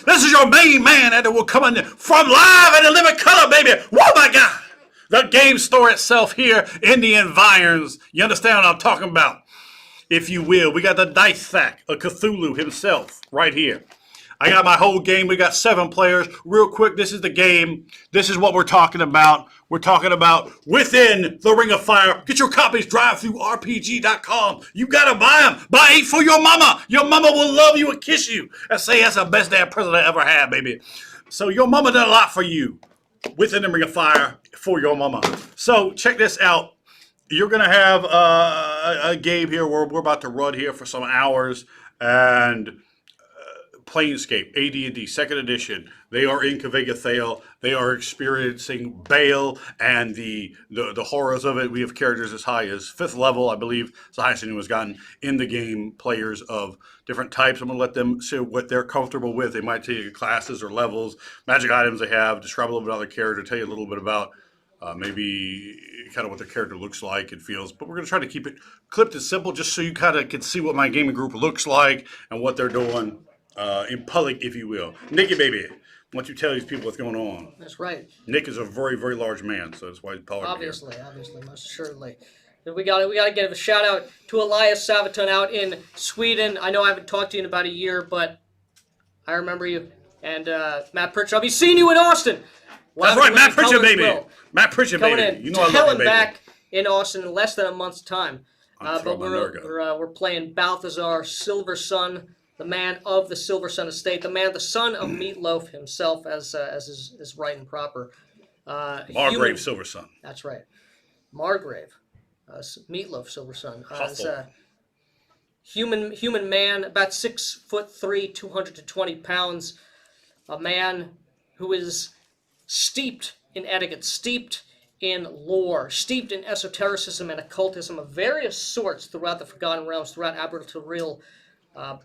This is your main man that will come in from live in the living color, baby. Whoa, my God. The game store itself here in the environs. You understand what I'm talking about? If you will. We got the dice sack of Cthulhu himself right here. I got my whole game. We got 7 players. Real quick, this is the game. This is what we're talking about. We're talking about Within the Ring of Fire. Get your copies, drive-through-rpg.com. You got to buy them. Buy 8 for your mama. Your mama will love you and kiss you and say that's the best damn present I ever had, baby. So your mama done a lot for you. Within the Ring of Fire for your mama. So check this out. You're going to have a game here where we're about to run here for some hours. And Planescape, AD&D, 2nd edition. They are in Kvegathale. They are experiencing Bale and the horrors of it. We have characters as high as 5th level, I believe. It's the highest anyone has gotten in the game. Players of different types. I'm going to let them say what they're comfortable with. They might tell you classes or levels, magic items they have, describe a little bit about their character, tell you a little bit about maybe kind of what their character looks like and feels. But we're going to try to keep it clipped and simple just so you kind of can see what my gaming group looks like and what they're doing. In public, if you will. Nicky, baby, why don't you tell these people what's going on? That's right. Nick is a very, very large man, so that's why he's taller. Obviously, most assuredly. We got to give a shout out to Elias Saviton out in Sweden. I know I haven't talked to you in about a year, but I remember you. And Matt Pritchard, I'll be seeing you in Austin. That's right, Matt Pritchard, baby. Matt Pritchard, baby. In. You know I love you, baby. Back in Austin in less than a month's time. But we're playing Balthazar Silver Sun, the man of the Silver Sun estate, the son of Meatloaf himself, as is right and proper. Margrave Silver Sun. That's right, Margrave, Meatloaf Silver Sun. Human man, about 6'3", 220 pounds. A man who is steeped in etiquette, steeped in lore, steeped in esotericism and occultism of various sorts throughout the Forgotten Realms, throughout Aberthalril.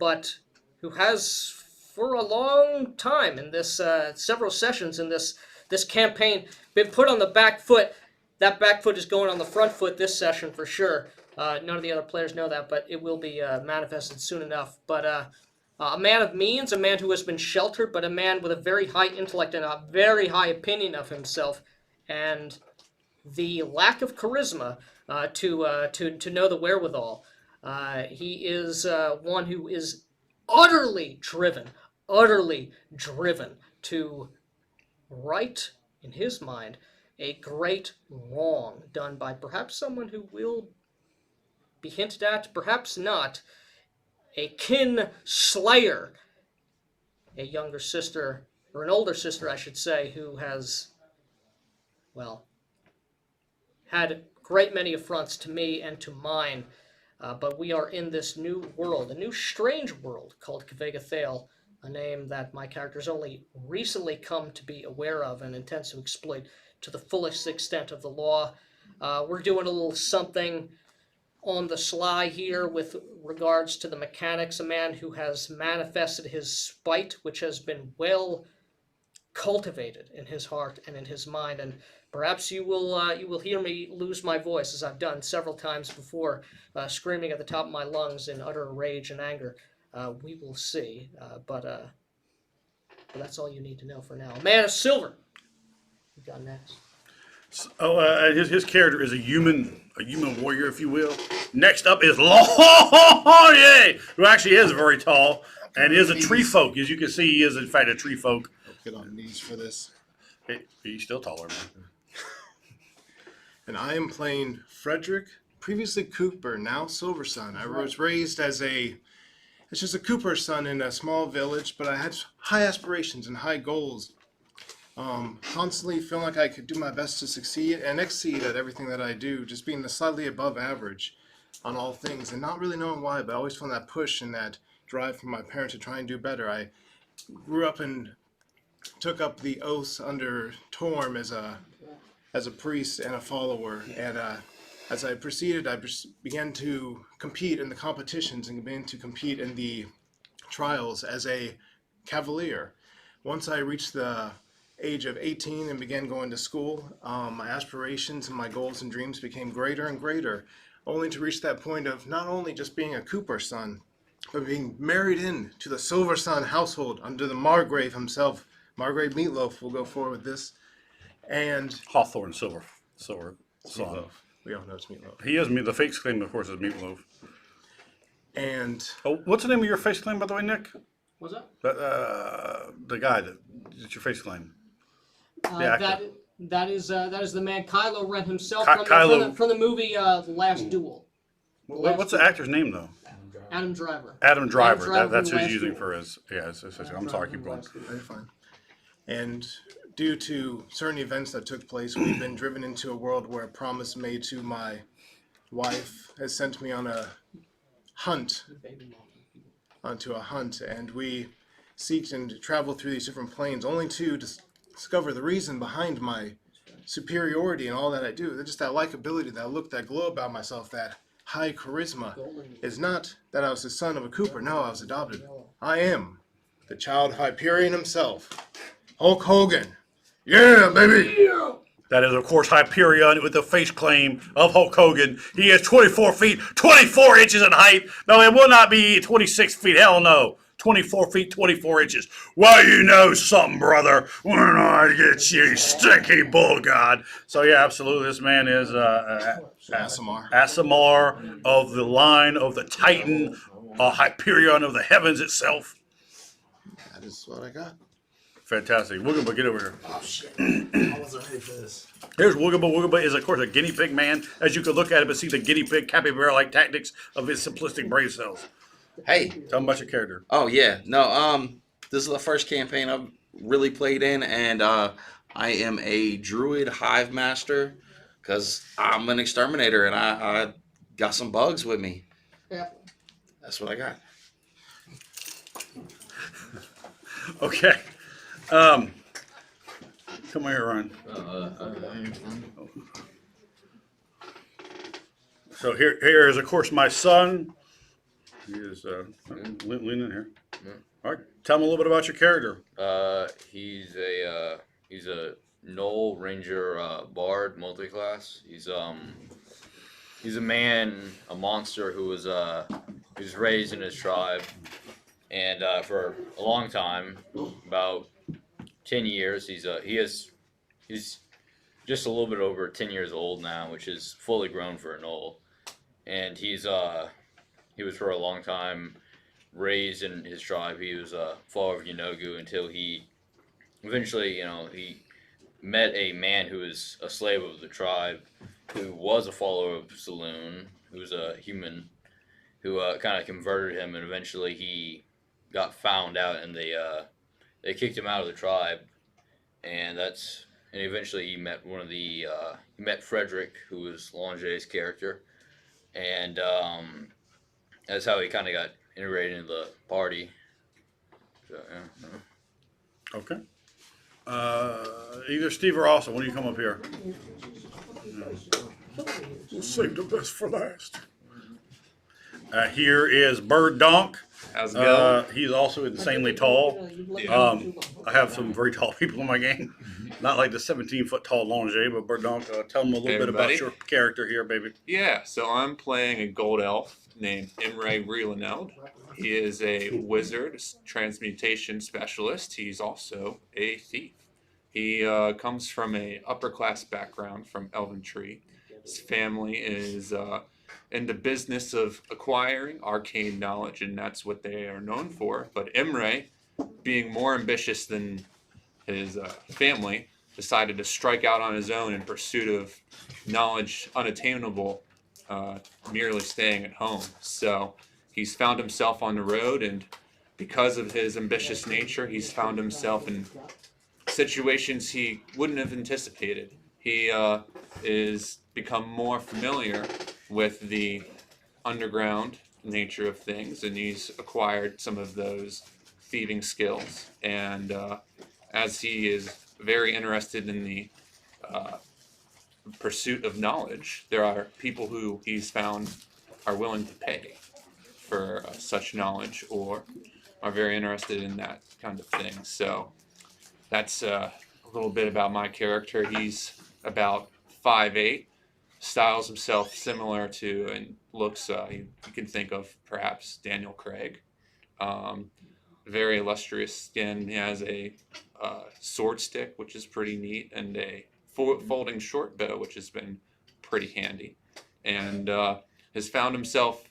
But who has, for a long time in this, several sessions in this campaign, been put on the back foot. That back foot is going on the front foot this session for sure. None of the other players know that, but it will be manifested soon enough. But a man of means, a man who has been sheltered, but a man with a very high intellect and a very high opinion of himself, and the lack of charisma to know the wherewithal. He is one who is utterly driven to right, in his mind, a great wrong done by perhaps someone who will be hinted at, perhaps not, a kin slayer, a younger sister, or an older sister, I should say, who has, well, had a great many affronts to me and to mine. But we are in this new world, a new strange world called Kvegathale, a name that my character's only recently come to be aware of and intends to exploit to the fullest extent of the law. We're doing a little something on the sly here with regards to the mechanics, a man who has manifested his spite, which has been well cultivated in his heart and in his mind, and perhaps you will hear me lose my voice, as I've done several times before, screaming at the top of my lungs in utter rage and anger. We will see, but that's all you need to know for now. A man of silver. You got next. His character is a human warrior, if you will. Next up is Laurier, who actually is very tall and is a tree folk. As you can see, he is in fact a tree folk. I'll get on knees for this. Hey, he's still taller, man. And I am playing Frederick, previously Cooper, now Silver Sun. I was raised as just a Cooper son in a small village, but I had high aspirations and high goals. Constantly feeling like I could do my best to succeed and exceed at everything that I do, just being slightly above average on all things, and not really knowing why, but I always found that push and that drive from my parents to try and do better. I grew up and took up the oaths under Torm as a priest and a follower, and as I proceeded, I began to compete in the competitions and began to compete in the trials as a cavalier. Once I reached the age of 18 and began going to school, my aspirations and my goals and dreams became greater and greater, only to reach that point of not only just being a Cooper son, but being married in to the Silver Sun household under the Margrave himself. Margrave Meatloaf will go forward with this. And Hawthorne Silver it's Song. Meatloaf. We all know it's Meatloaf. He is the face claim, of course, is Meatloaf. And Oh, what's the name of your face claim, by the way, Nick? What's that? The guy that's your face claim. That is the man Kylo Ren himself from the movie The Last Duel. What's the actor's name though? Adam Driver. Adam Driver. That's who from he's using Duel. for his. Yeah, I'm sorry, keep going. Very fine. And due to certain events that took place, we've been driven into a world where a promise made to my wife has sent me on a hunt. And we seeked and traveled through these different planes, only to discover the reason behind my superiority and all that I do. Just that likability, that look, that glow about myself, that high charisma is not that I was the son of a Cooper. No, I was adopted. I am the child of Hyperion himself, Hulk Hogan. Yeah, baby. That is, of course, Hyperion with the face claim of Hulk Hogan. He is 24 feet, 24 inches in height. No, it will not be 26 feet. Hell no. 24 feet, 24 inches. Well, you know something, brother. When I get you, stinky bull god. So, yeah, absolutely. This man is Asimar of the line of the Titan, Hyperion of the heavens itself. That is what I got. Fantastic. Woogaba, get over here. Oh, shit. I wasn't ready for this. Here's Woogaba. Woogaba is, of course, a guinea pig man. As you can look at it, but see the guinea pig capybara-like tactics of his simplistic brave cells. Hey. Tell him about your character. Oh, yeah. No, this is the first campaign I've really played in, and I am a druid hive master because I'm an exterminator, and I got some bugs with me. Yeah. That's what I got. Okay. Come on here, Ryan. So here is, of course, my son. He is leaning here. Yeah. All right. Tell me a little bit about your character. He's a Knoll Ranger Bard multiclass. He's a man, a monster who was raised in his tribe, and for a long time, about 10 years, he's just a little bit over 10 years old now, which is fully grown for a Knoll, and he was for a long time raised in his tribe. He was a follower of Yanogu until he eventually, he met a man who was a slave of the tribe, who was a follower of Saloon, who was a human, who kind of converted him, and eventually he got found out, and they kicked him out of the tribe, and eventually he met he met Frederick, who was Lange's character, and that's how he kind of got integrated into the party. So, yeah. Okay. Either Steve or Austin, when do you come up here? We'll save the best for last. Here is Bird Donk. How's it going? He's also insanely tall. I have some very tall people in my game. Not like the 17-foot tall Lange, but Bird Donk, tell them a little bit about your character here, baby. Yeah, so I'm playing a gold elf named Imre Rieleneld. He is a wizard, transmutation specialist. He's also a thief. He comes from a upper class background from Elven Tree. His family is in the business of acquiring arcane knowledge, and that's what they are known for. But Imre, being more ambitious than his family, decided to strike out on his own in pursuit of knowledge unattainable, merely staying at home. So he's found himself on the road, and because of his ambitious nature, he's found himself in situations he wouldn't have anticipated. He is become more familiar with the underground nature of things, and he's acquired some of those thieving skills. And as he is very interested in the pursuit of knowledge, there are people who he's found are willing to pay for such knowledge, or are very interested in that kind of thing. So that's a little bit about my character. He's about 5'8", styles himself similar to and looks. You can think of perhaps Daniel Craig. Very illustrious skin. He has a sword stick, which is pretty neat, and a folding short bow, which has been pretty handy, and has found himself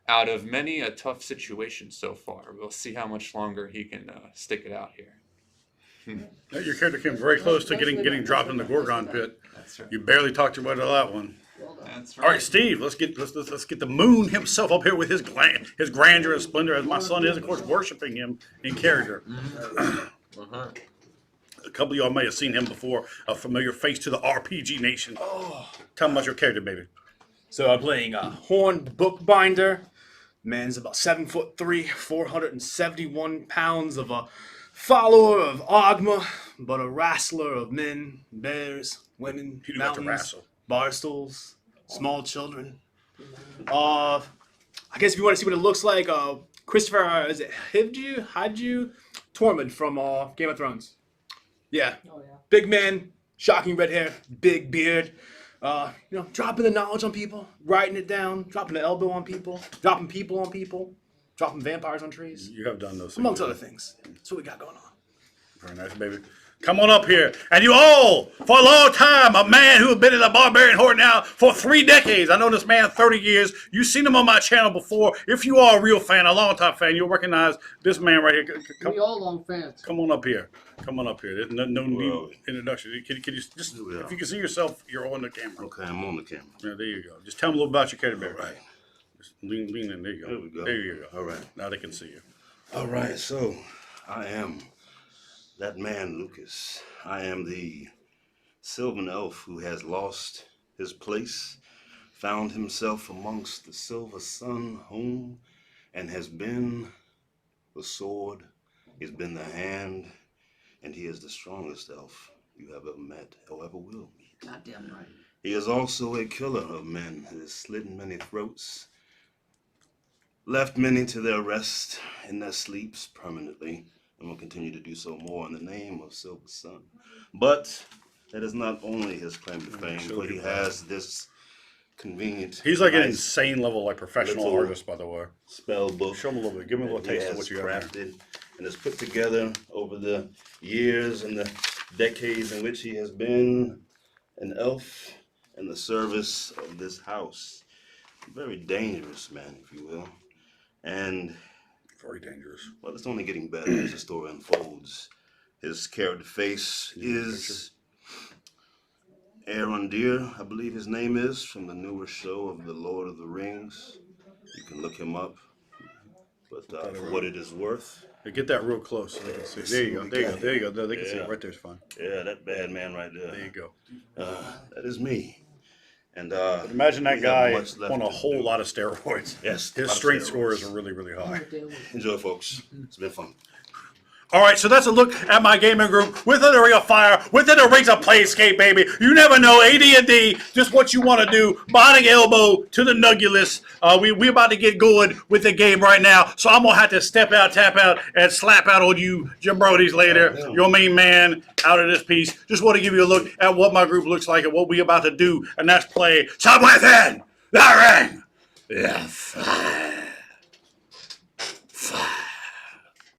out of many a tough situation so far. We'll see how much longer he can stick it out here. Your character came very close to getting dropped in the Gorgon pit. That's right. You barely talked your way to that one. Well done. That's All right, Steve. Let's get the moon himself up here with his grandeur and splendor, as my son is, of course, worshiping him in character. A couple of y'all may have seen him before, a familiar face to the RPG Nation. Tell me about your character, baby. So I'm playing a Horn Bookbinder. Man's about 7'3", 471 pounds, of a follower of Ogma, but a wrestler of men, bears, women, You do like to mountains, wrestle. bar stools, small children. I guess if you want to see what it looks like, Christopher, is it Hivju Tormund from Game of Thrones. Yeah, Oh yeah. big man, shocking red hair, big beard. Dropping the knowledge on people, writing it down, dropping the elbow on people, dropping people on people, dropping vampires on trees, You have done those things. amongst other things. That's what we got going on. Very nice, baby. Come on up here. And you all, for a long time, a man who has been in the Barbarian Horde now for 3 decades. I know this man 30 years. You've seen him on my channel before. If you are a real fan, a long-time fan, you'll recognize this man right here. We all long fans. Come on up here. Come on up here. There's no need introduction. Can you just, if you can see yourself, you're on the camera. Okay, I'm on the camera. Yeah, there you go. Just tell them a little about your character, baby. All right. Just lean in. There you go. There we go. There you go. All right. Now they can see you. All right, so I am that man, Lucas. I am the Sylvan elf who has lost his place, found himself amongst the Silver Sun home, and has been the sword, he's been the hand, and he is the strongest elf you have ever met or ever will meet. Goddamn right. He is also a killer of men who has slitting many throats, left many to their rest in their sleeps permanently, and will continue to do so more in the name of Silver Sun. But that is not only his claim to fame, but he has this convenient. He's like an nice insane level, like professional little artist, by the way. spell book. Show him a little bit. Give him a little that he taste of has what you got there. crafted and has put together over the years and the decades in which he has been an elf in the service of this house. A very dangerous man, if you will. And Very dangerous. well, it's only getting better as the story unfolds. His character face is Arondir, I believe his name is, from the newer show of The Lord of the Rings. You can look him up. But for what it is worth, Hey, get that real close so they can see. There you go. There you go. There you go. There, they can see it Yeah. right there's fine. yeah, that bad man right there. There you go. That is me. And Imagine that we have guy much left on a to whole do. lot of steroids. Yes, a His lot of strength steroids. scores are really, really high. Enjoy, folks. It's been fun. All right, so that's a look at my gaming group within the Ring of Fire, within the rings of Planescape, baby. You never know, AD&D, just what you want to do. Bonding elbow to the nugulus. We about to get going with the game right now, so I'm going to have to step out, tap out, and slap out on you jabronis later. Your main man out of this piece. Just want to give you a look at what my group looks like and what we about to do, and that's play Some Within the Ring. Yeah, fire.